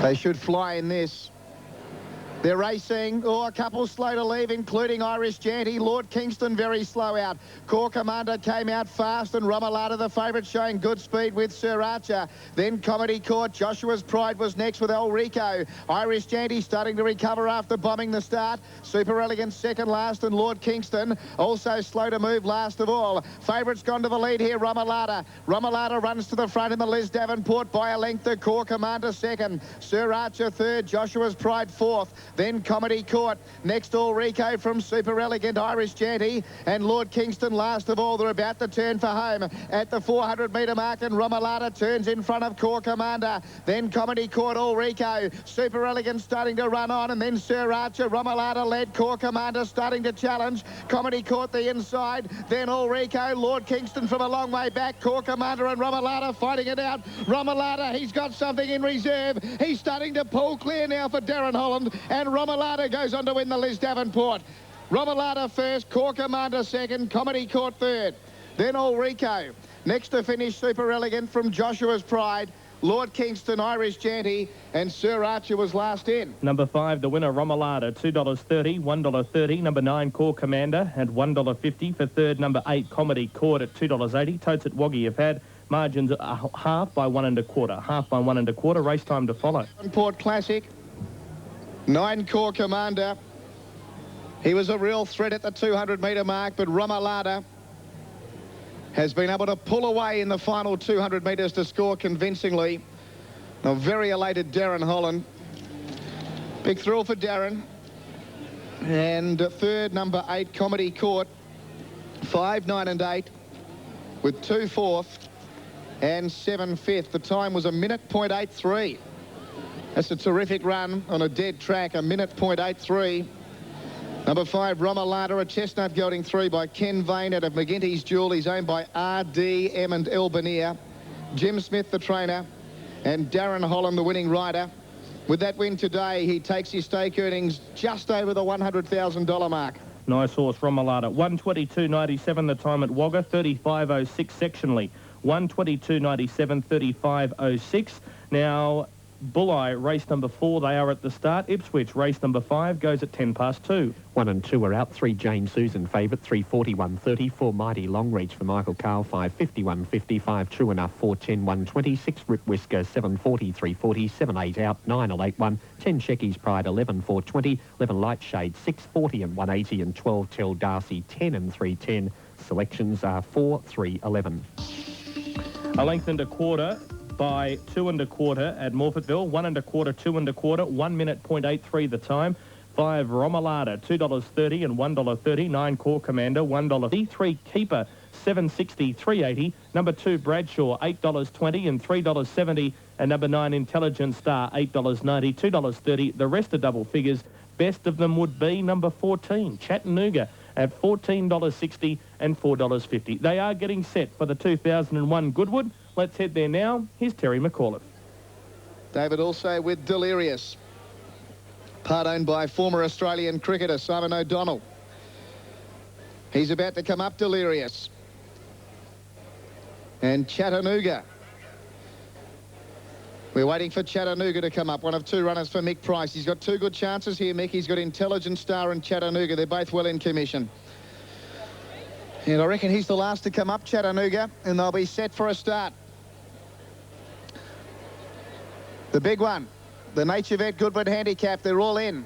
They should fly in this. They're racing. Oh, a couple slow to leave, including Irish Janty. Lord Kingston very slow out. Corps Commander came out fast, and Romalata, the favourite, showing good speed with Sir Archer. Then Comedy Court. Joshua's Pride was next with El Rico. Irish Janty starting to recover after bombing the start. Super Elegant second last, and Lord Kingston also slow to move last of all. Favourites gone to the lead here, Romalata. Romalata runs to the front in the Liz Davenport by a length. The Corps Commander second. Sir Archer third. Joshua's Pride fourth. Then Comedy Court. Next, All Rico from Super Elegant, Irish Janty, and Lord Kingston last of all. They're about to turn for home at the 400-metre mark, and Romalata turns in front of Corps Commander. Then Comedy Court, All Rico. Super Elegant starting to run on, and then Sir Archer. Romalata led. Corps Commander starting to challenge. Comedy Court the inside. Then All Rico. Lord Kingston from a long way back. Corps Commander and Romalata fighting it out. Romalata, he's got something in reserve. He's starting to pull clear now for Darren Holland, and Romalata goes on to win the Liz Davenport. Romalata first, Corps Commander second, Comedy Court third. Then All Rico. Next to finish, Super Elegant from Joshua's Pride, Lord Kingston, Irish Janty, and Sir Archer was last in. Number 5, the winner, Romalata, $2.30, $1.30. Number 9, Corps Commander, at $1.50. For third, number 8, Comedy Court at $2.80. Totes at Woggy have had margins half by 1 1/4. Half by 1 1/4. Race time to follow. Davenport Classic. 9, Corps Commander. He was a real threat at the 200-metre mark, but Romalata has been able to pull away in the final 200 metres to score convincingly. A very elated Darren Holland. Big thrill for Darren. And third, number 8, Comedy Court. 5, 9 and 8 with 2 fourth and 7 fifth. The time was 1:83. That's a terrific run on a dead track, 1:83. Number 5, Romalata, a chestnut gelding 3 by Ken Vane out of McGinty's Jewel. He's owned by RDM and Albania. Jim Smith, the trainer, and Darren Holland, the winning rider. With that win today, he takes his stake earnings just over the $100,000 mark. Nice horse, Romalata. 1:22.97 the time at Wagga, 35.06 sectionally. 1:22.97, 35.06. Now, Bulleye, race number 4, they are at the start. Ipswich, race number 5, goes at 2:10. 1 and 2 are out. 3, Jane Susan, favourite. 3:41.30. 4, Mighty Long Reach for Michael Carl. 5:51.55. True Enough, 4:10, 1:20. 6, Rip Whisker, 7:40, 3:40. 7, 8 out. 9, 8, 1. 10, Shecky's Pride, 11, 4:20. 11, Light Shade, 6:40 and 1:80. And 12, Tell Darcy, 10 and 3:10. Selections are 4, 3, 11. A length and a quarter by 2 1/4 at Morphettville. 1 1/4, 2 1/4. 1 minute, 0.83 the time. 5, Romalata, $2.30 and $1.30. 9, Corps Commander, $1. 3, Keeper, $7.60, $3.80. Number 2, Bradshaw, $8.20 and $3.70. And number 9, Intelligent Star, $8.90, $2.30. The rest are double figures. Best of them would be number 14, Chattanooga, at $14.60 and $4.50. They are getting set for the 2001 Goodwood. Let's head there now. Here's Terry McAuliffe. David also with Delirious. Part owned by former Australian cricketer Simon O'Donnell. He's about to come up, Delirious. And Chattanooga. We're waiting for Chattanooga to come up. One of 2 runners for Mick Price. He's got 2 good chances here, Mick. He's got Intelligent Star and Chattanooga. They're both well in commission. And I reckon he's the last to come up, Chattanooga, and they'll be set for a start. The big one, the Nature Vet Goodwood Handicap, they're all in.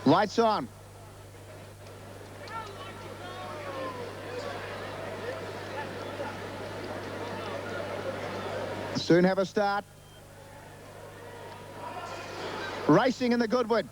Lights on. Soon have a start. Racing in the Goodwood.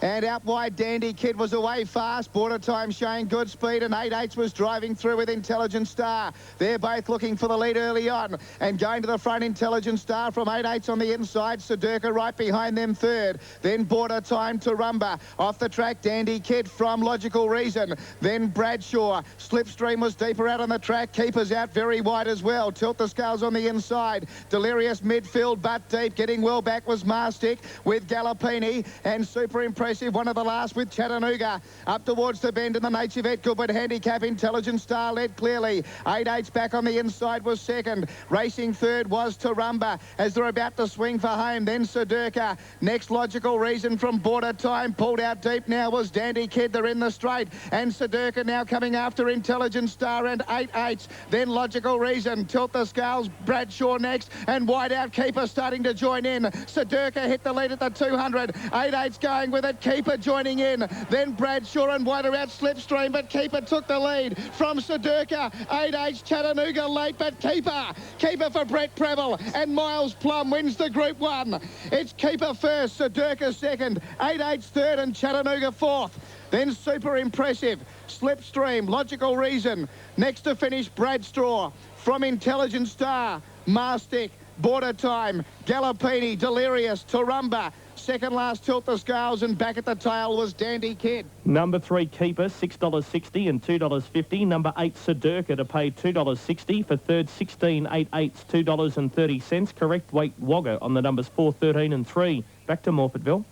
And out wide, Dandy Kid was away fast. Border time showing good speed, and 8/8 was driving through with Intelligent Star. They're both looking for the lead early on. And going to the front, Intelligent Star from 8/8 on the inside. Sedurka right behind them third. Then Border time to Rumba. Off the track, Dandy Kid from Logical Reason. Then Bradshaw. Slipstream was deeper out on the track. Keeper's out very wide as well. Tilt the Scales on the inside. Delirious midfield, but deep. Getting well back was Mastic with Gallopini. And super impressive impressive. One of the last with Chattanooga. Up towards the bend in the Nature Vet Goodwood handicap. Intelligent Star led clearly. 8/8's back on the inside was second. Racing third was Tarumba as they're about to swing for home. Then Sedurka. Next Logical Reason from Border Time. Pulled out deep now was Dandy Kid. They're in the straight. And Sedurka now coming after Intelligent Star and 8/8's. Then Logical Reason. Tilt the Scales. Bradshaw next. And Wide Out Keeper starting to join in. Sedurka hit the lead at the 200. 8/8's going with it. Keeper joining in. Then Bradshaw and Wider Out Slipstream, but Keeper took the lead from Sedurka. 8/8's Chattanooga late, but Keeper for Brett Preble. And Miles Plum wins the Group 1. It's Keeper first, Sedurka second, 8/8's third and Chattanooga fourth. Then Super Impressive, Slipstream, Logical Reason. Next to finish, Bradshaw from Intelligent Star, Marstic, Border Time, Gallopini, Delirious, Tarumba. Second last, Tilt the Scales, and back at the tail was Dandy Kid. Number 3, Keeper, $6.60 and $2.50. Number 8, Sedurka, to pay $2.60. For third, 16, 8/8's, $2.30. Correct weight, Wagga on the numbers 4, 13 and 3. Back to Morphettville.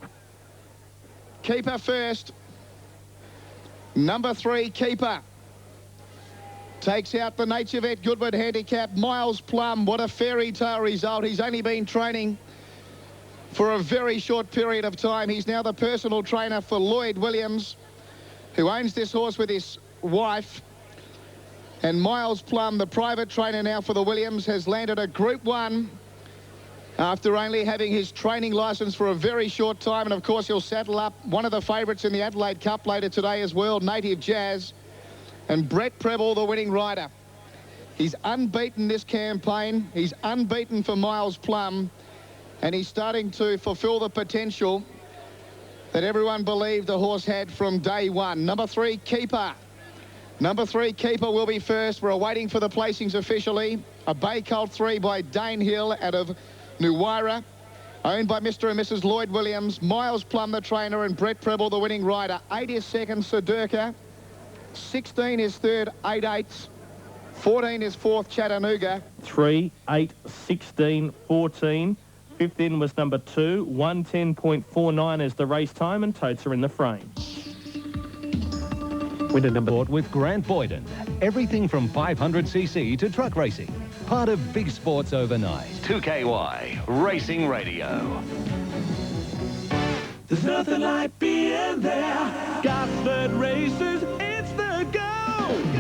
Keeper first. Number 3, Keeper. Takes out the Nature Vet Goodwood handicap. Miles Plum, what a fairy tale result. He's only been training for a very short period of time. He's now the personal trainer for Lloyd Williams, who owns this horse with his wife. And Miles Plum, the private trainer now for the Williams, has landed a Group 1 after only having his training licence for a very short time. And, of course, he'll saddle up one of the favourites in the Adelaide Cup later today as well, Native Jazz. And Brett Preble, the winning rider. He's unbeaten this campaign. He's unbeaten for Miles Plum. And he's starting to fulfil the potential that everyone believed the horse had from day one. Number 3, Keeper. Number 3, Keeper will be first. We're waiting for the placings officially. A Bay Colt 3 by Dane Hill out of Nuwara, owned by Mr. and Mrs. Lloyd Williams. Miles Plum, the trainer, and Brett Preble, the winning rider. 8 is second, Sedurka. 16 is third, 8/8's. 14 is fourth, Chattanooga. 3, 8, 16, 14. Fifth in was number 2. 110.49 is the race time, and totes are in the frame. Winner number with Grant Boyden. Everything from 500cc to truck racing. Part of Big Sports Overnight. 2KY Racing Radio. There's nothing like being there. Gosford Races, it's the go.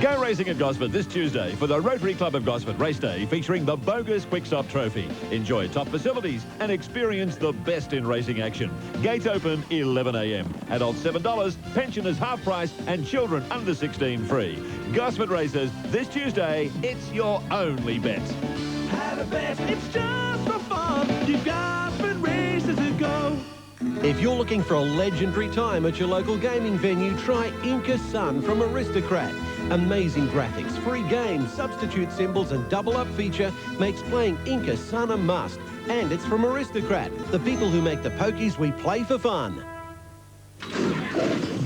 Go racing at Gosford this Tuesday for the Rotary Club of Gosford Race Day, featuring the Bogus Quickstop Trophy. Enjoy top facilities and experience the best in racing action. Gates open 11 a.m. Adults $7, pensioners half price, and children under 16 free. Gosford Races this Tuesday. It's your only bet. Have a bet, it's just for fun. Give Gosford Races a go. If you're looking for a legendary time at your local gaming venue, try Inca Sun from Aristocrat. Amazing graphics, free games, substitute symbols and double-up feature makes playing Inca Sun a must. And it's from Aristocrat, the people who make the pokies we play for fun.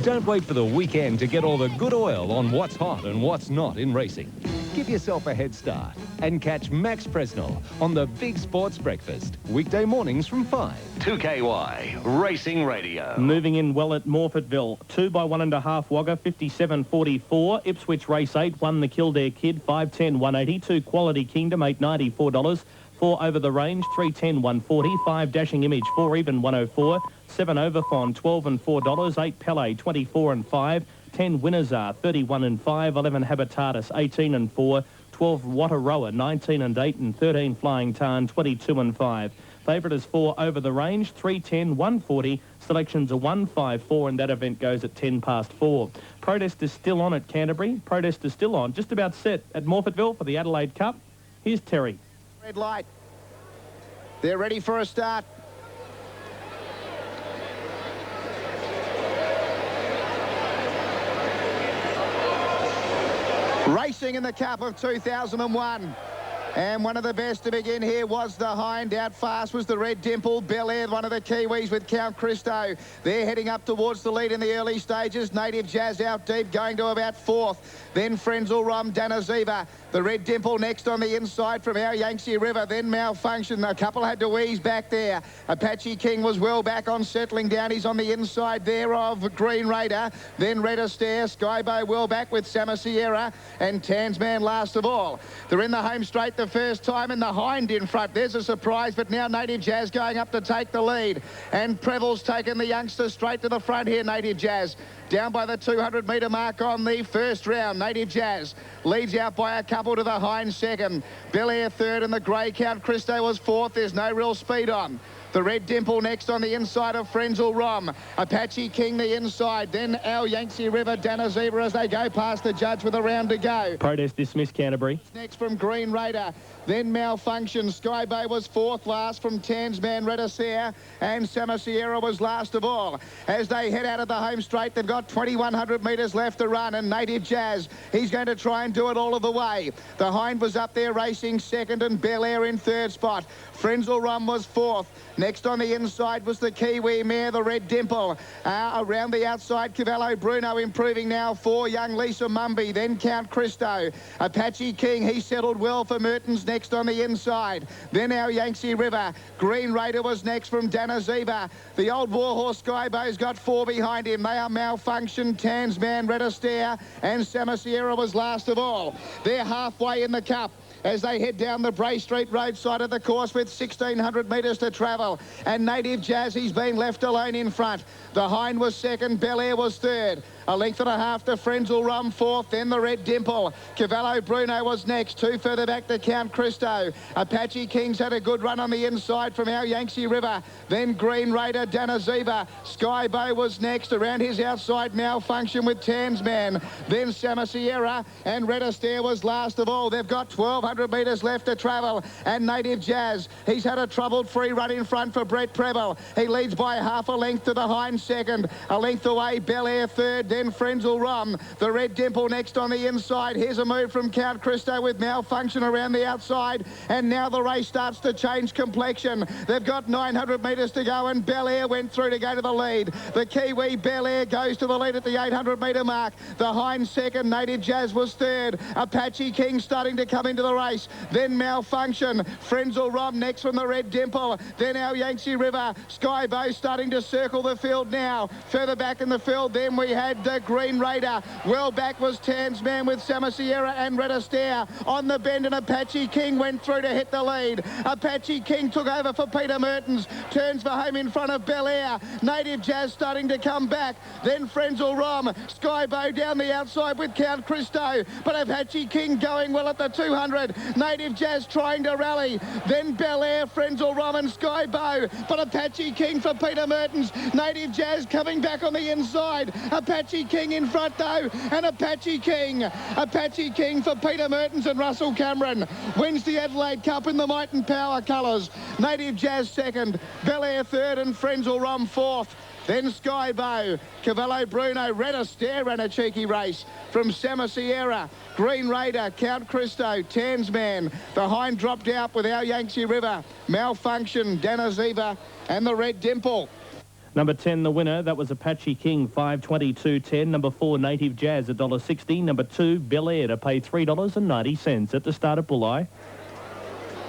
Don't wait for the weekend to get all the good oil on what's hot and what's not in racing. Give yourself a head start and catch Max Presnell on the Big Sports Breakfast, weekday mornings from 5. 2KY Racing Radio. Moving in well at Morphettville. 2 by 1.5 Wagga, 57.44. Ipswich Race 8, 1 the Kildare Kid, 510, 180. 2 Quality Kingdom, $8.94. 4 Over the Range, 310, 140. 5 Dashing Image, 4 even, 104. 7 Overfon, 12 and $4. 8 Pele, 24 and 5. 10 Winners are 31 and 5. 11 Habitatus, 18 and 4. 12 Wataroa, 19 and 8. And 13 Flying Tarn, 22 and 5. Favourite is 4 Over the Range, 310, 140. Selections are 154, and that event goes at 10 past 4. Protest is still on at Canterbury. Protest is still on. Just about set at Morphettville for the Adelaide Cup. Here's Terry. Red light. They're ready for a start. Racing in the Cup of 2001. And one of the best to begin here was the Hind. Out fast was the Red Dimple. Bel Air, one of the Kiwis with Count Christo. They're heading up towards the lead in the early stages. Native Jazz out deep, going to about fourth. Then Frenzel Rom, Danaziva. The Red Dimple next on the inside from our Yangtze River. Then Malfunction. A couple had to ease back there. Apache King was well back on settling down. He's on the inside there of Green Raider. Then Red Astaire. Skybow well back with Sama Sierra. And Tansman last of all. They're in the home straight the first time, and the Hind in front. There's a surprise, but now Native Jazz going up to take the lead. And Preville's taken the youngster straight to the front here, Native Jazz. Down by the 200-metre mark on the first round. Native Jazz leads out by a couple to the Hind second. Bel Air third, and the grey Count Christo was fourth. There's no real speed on. The Red Dimple next on the inside of Frenzel Rom. Apache King the inside. Then our Yangtze River, Danaziva as they go past the judge with a round to go. Protest dismissed, Canterbury. Next from Green Raider. Then Malfunction. Skybow was fourth last from Tansman, Red Astaire, and Sama Sierra was last of all. As they head out of the home straight, they've got 2,100 metres left to run, and Native Jazz, he's going to try and do it all of the way. The Hind was up there racing second, and Bel Air in third spot. Frenzel Rom was fourth. Next on the inside was the Kiwi mare, the Red Dimple. Around the outside, Cavallo Bruno improving now for young Lisa Mumby. Then Count Christo. Apache King, he settled well for Mertens next on the inside. Then our Yangtze River. Green Raider was next from Danaziva. The old Warhorse Skybow's got four behind him. They are Malfunction, Tansman, Red Astaire, and Sama Sierra was last of all. They're halfway in the cup as they head down the Bray Street roadside of the course with 1,600 metres to travel. And Native Jazz, he's been left alone in front. The Hind was second, Bel Air was third. A length and a half to Frenzel Rom fourth, then the Red Dimple. Cavallo Bruno was next, two further back to Count Christo. Apache Kings had a good run on the inside from our Yangtze River. Then Green Raider, Danaziva. Skybow was next, around his outside Malfunction with Tansman. Then Sama Sierra, and Red Astaire was last of all. They've got 1,200 metres left to travel, and Native Jazz, he's had a troubled free run in front for Brett Preble. He leads by half a length to the Hind second. A length away, Bel Air third, then Frenzel Rom. The Red Dimple next on the inside. Here's a move from Count Christo with Malfunction around the outside, and now the race starts to change complexion. They've got 900 metres to go, and Bel Air went through to go to the lead. The Kiwi Bel Air goes to the lead at the 800-metre mark. The Hind second, Native Jazz was third. Apache King starting to come into the race. Then Malfunction. Frenzel Rom next from the Red Dimple. Then our Yangtze River. Skybow starting to circle the field now. Further back in the field, then we had the Green Raider. Well back was Tansman with Sama Sierra and Red Astaire. On the bend, and Apache King went through to hit the lead. Apache King took over for Peter Mertens. Turns for home in front of Bel Air. Native Jazz starting to come back. Then Frenzel Rom. Skybow down the outside with Count Christo. But Apache King going well at the 200. Native Jazz trying to rally. Then Bel Air, Frenzel Rom and Skybow. But Apache King for Peter Mertens. Native Jazz coming back on the inside. Apache King in front though, and Apache King for Peter Mertens and Russell Cameron wins the Adelaide Cup in the Might and Power colours. Native Jazz second, Bel Air third, and Frenzel Rom fourth. Then Skybow, Cavallo Bruno, Red Astaire ran a cheeky race from Sama Sierra. Green Raider, Count Christo, Tansman. The Hind dropped out with our Yangtze River. Malfunction, Danaziva, and the Red Dimple. Number 10, the winner, that was Apache King, $5.22.10. Number 4, Native Jazz, $1.60. Number 2, Bel Air to pay $3.90 at the start of Bulleye.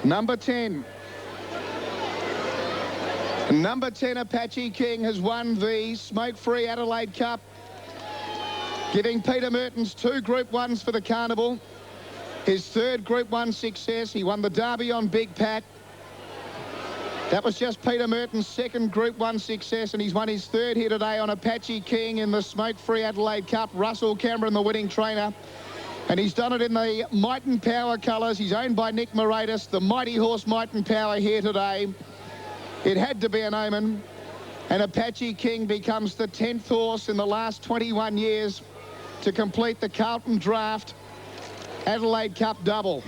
Number 10. Number 10, Apache King, has won the smoke-free Adelaide Cup, giving Peter Mertens 2 Group 1s for the Carnival. His third Group 1 success. He won the Derby on Big Pat. That was just Peter Mertens' second Group 1 success, and he's won his third here today on Apache King in the smoke-free Adelaide Cup. Russell Cameron, the winning trainer. And he's done it in the Might and Power colours. He's owned by Nick Moratis, the mighty horse Might and Power here today. It had to be an omen. And Apache King becomes the 10th horse in the last 21 years to complete the Carlton Draft Adelaide Cup double.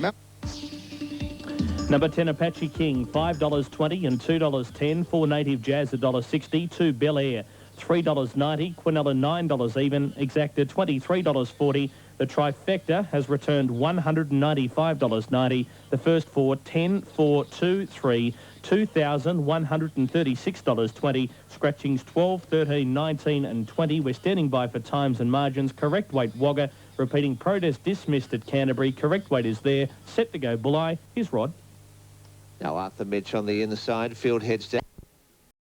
Number 10, Apache King, $5.20 and $2.10. 4, Native Jazz, $1.60. 2, Bel Air, $3.90. Quinella, $9 even. Exacta, $23.40. The trifecta has returned $195.90. The first four, 10, 4, 2, 3, $2,136.20. Scratchings 12, 13, 19 and 20. We're standing by for times and margins. Correct weight, Wagga. Repeating, protest dismissed at Canterbury. Correct weight is there. Set to go, Bulleye. Here's Rod. Now Arthur Mitch on the inside. Field heads down.